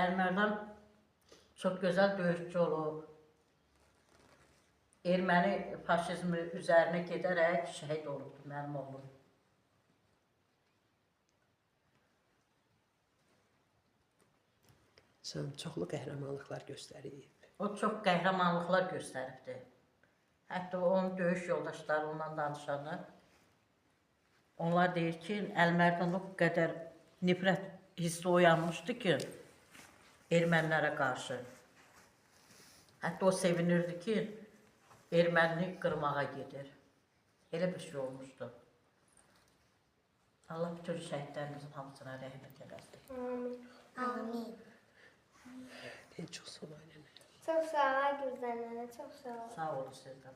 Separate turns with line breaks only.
Əlimərdan çox gözəl döyüşçü olub. Erməni faşizmi üzərinə gedərək şəhid olubdu mənim oğlum.
Sən çoxlu qəhrəmanlıqlar göstərib.
O çox qəhrəmanlıqlar göstəribdi. Hətta onun döyüş yoldaşları ondan danışanda onlar deyir ki, Əlimərdan o qədər nifrət hissi oyanmışdı ki, ermənilərə qarşı. Hətta o sevinirdi ki, ermənini qırmağa gedir. Elə bir şey olmuşdu. Allah bütün şəhidlərimizin hamısına rəhmət eləsin.
Amin.
En çox sağ ol, nənə.
Çok sağ ol Gülden nene, çok sağ ol.
Sağ olun siz də.